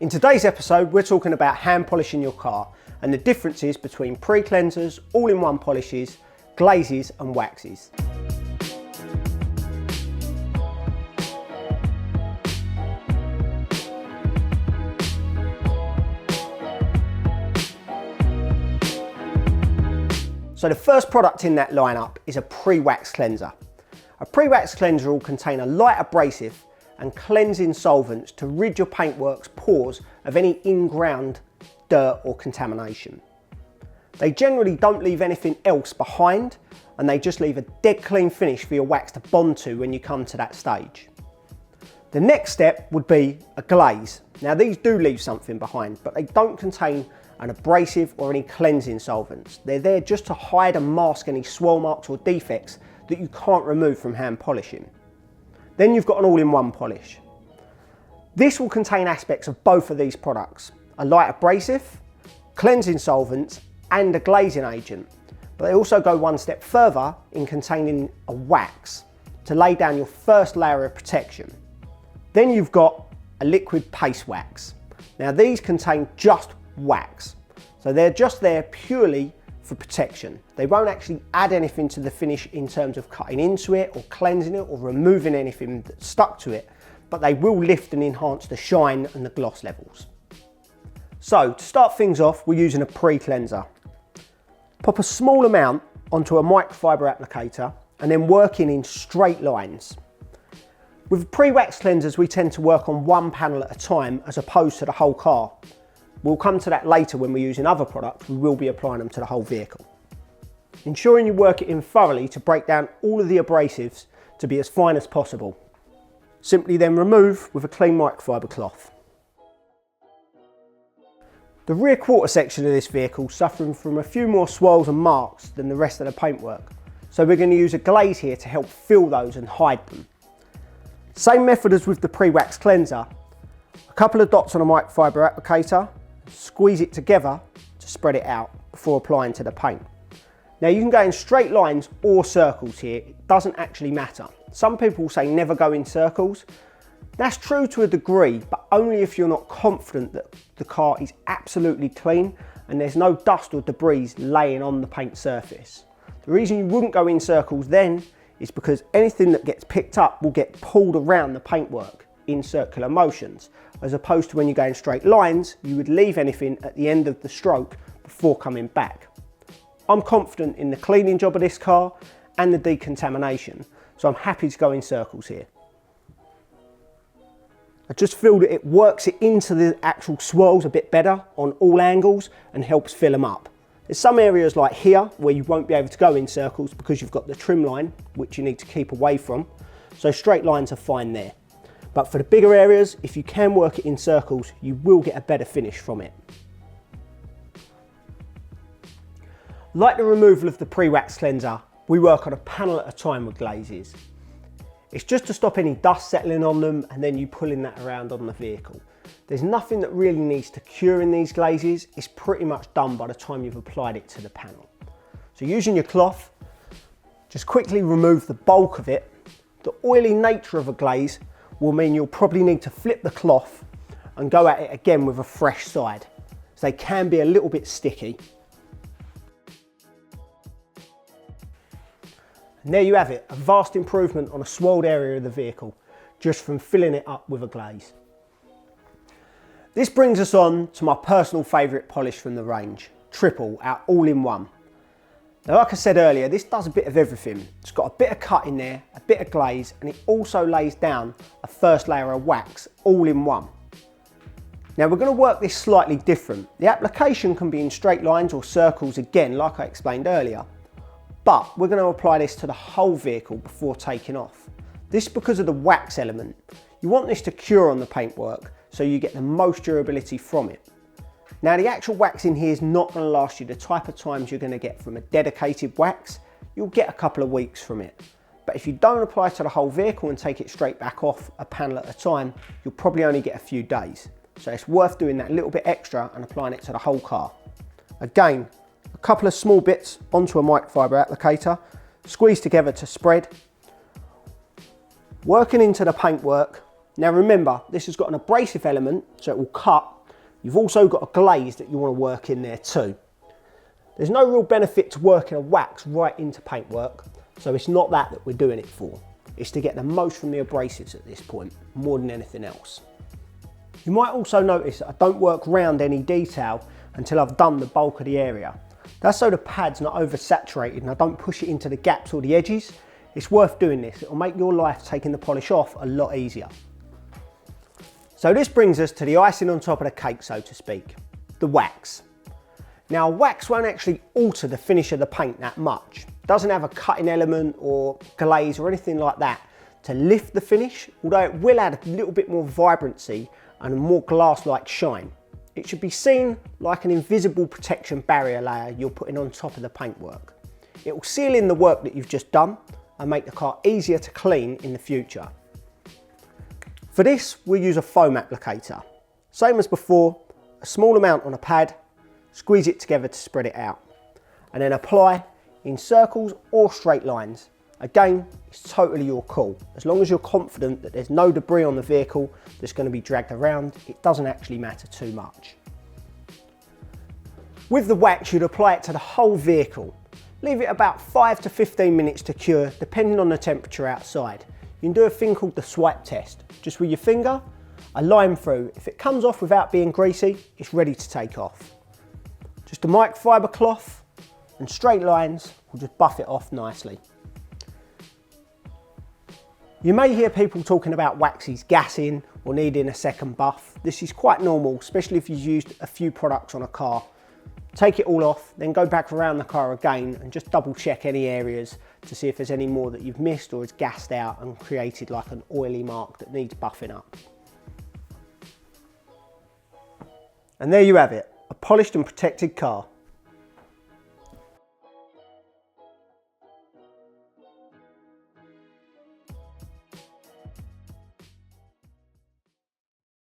In today's episode, we're talking about hand polishing your car and the differences between pre-cleansers, all-in-one polishes, glazes and waxes. So the first product in that lineup is a pre-wax cleanser. A pre-wax cleanser will contain a light abrasive and cleansing solvents to rid your paintwork's pores of any in-ground dirt or contamination. They generally don't leave anything else behind, and they just leave a dead clean finish for your wax to bond to when you come to that stage. The next step would be a glaze. Now these do leave something behind, but they don't contain an abrasive or any cleansing solvents. They're there just to hide and mask any swirl marks or defects that you can't remove from hand polishing. Then you've got an all-in-one polish. This will contain aspects of both of these products: a light abrasive, cleansing solvents and a glazing agent. But they also go one step further in containing a wax to lay down your first layer of protection. Then you've got a liquid paste wax. Now these contain just wax, so they're just there purely for protection. They won't actually add anything to the finish in terms of cutting into it or cleansing it or removing anything that's stuck to it, but they will lift and enhance the shine and the gloss levels. So to start things off, we're using a pre-cleanser. Pop a small amount onto a microfiber applicator and then working in straight lines. With pre-wax cleansers, we tend to work on one panel at a time as opposed to the whole car. We'll come to that later when we're using other products. We will be applying them to the whole vehicle. Ensuring you work it in thoroughly to break down all of the abrasives to be as fine as possible. Simply then remove with a clean microfiber cloth. The rear quarter section of this vehicle is suffering from a few more swirls and marks than the rest of the paintwork, so we're going to use a glaze here to help fill those and hide them. Same method as with the pre-wax cleanser. A couple of dots on a microfiber applicator, squeeze it together to spread it out before applying to the paint. Now you can go in straight lines or circles here, it doesn't actually matter. Some people say never go in circles. That's true to a degree, but only if you're not confident that the car is absolutely clean and there's no dust or debris laying on the paint surface. The reason you wouldn't go in circles then is because anything that gets picked up will get pulled around the paintwork in circular motions, as opposed to when you go in straight lines, you would leave anything at the end of the stroke before coming back. I'm confident in the cleaning job of this car and the decontamination, so I'm happy to go in circles here. I just feel that it works it into the actual swirls a bit better on all angles and helps fill them up. There's some areas like here where you won't be able to go in circles because you've got the trim line, which you need to keep away from, so straight lines are fine there. But for the bigger areas, if you can work it in circles, you will get a better finish from it. Like the removal of the pre-wax cleanser, we work on a panel at a time with glazes. It's just to stop any dust settling on them and then you pulling that around on the vehicle. There's nothing that really needs to cure in these glazes. It's pretty much done by the time you've applied it to the panel. So using your cloth, just quickly remove the bulk of it. The oily nature of a glaze will mean you'll probably need to flip the cloth and go at it again with a fresh side, so they can be a little bit sticky. And there you have it, a vast improvement on a swirled area of the vehicle, just from filling it up with a glaze. This brings us on to my personal favourite polish from the range, Triple, our all-in-one. Now, like I said earlier, this does a bit of everything. It's got a bit of cut in there, a bit of glaze, and it also lays down a first layer of wax all in one. Now we're going to work this slightly different. The application can be in straight lines or circles again, like I explained earlier, but we're going to apply this to the whole vehicle before taking off. This is because of the wax element. You want this to cure on the paintwork so you get the most durability from it. Now the actual wax in here is not going to last you the type of times you're going to get from a dedicated wax. You'll get a couple of weeks from it. But if you don't apply to the whole vehicle and take it straight back off a panel at a time, you'll probably only get a few days. So it's worth doing that little bit extra and applying it to the whole car. Again, a couple of small bits onto a microfiber applicator, squeeze together to spread. Working into the paintwork. Now remember, this has got an abrasive element, so it will cut You've also got a glaze that you want to work in there too. There's no real benefit to working a wax right into paintwork, so it's not that we're doing it for. It's to get the most from the abrasives at this point, more than anything else. You might also notice that I don't work round any detail until I've done the bulk of the area. That's so the pad's not oversaturated and I don't push it into the gaps or the edges. It's worth doing this. It'll make your life taking the polish off a lot easier. So this brings us to the icing on top of the cake, so to speak, the wax. Now, wax won't actually alter the finish of the paint that much. It doesn't have a cutting element or glaze or anything like that to lift the finish, although it will add a little bit more vibrancy and a more glass-like shine. It should be seen like an invisible protection barrier layer you're putting on top of the paintwork. It will seal in the work that you've just done and make the car easier to clean in the future. For this, we'll use a foam applicator. Same as before, a small amount on a pad, squeeze it together to spread it out, and then apply in circles or straight lines. Again, it's totally your call. As long as you're confident that there's no debris on the vehicle that's going to be dragged around, it doesn't actually matter too much. With the wax, you'd apply it to the whole vehicle. Leave it about 5 to 15 minutes to cure, depending on the temperature outside. You can do a thing called the swipe test. Just with your finger, a line through. If it comes off without being greasy, it's ready to take off. Just a microfiber cloth and straight lines will just buff it off nicely. You may hear people talking about waxes gassing or needing a second buff. This is quite normal, especially if you've used a few products on a car. Take it all off, then go back around the car again and just double check any areas to see if there's any more that you've missed or is gassed out and created like an oily mark that needs buffing up. And there you have it, a polished and protected car.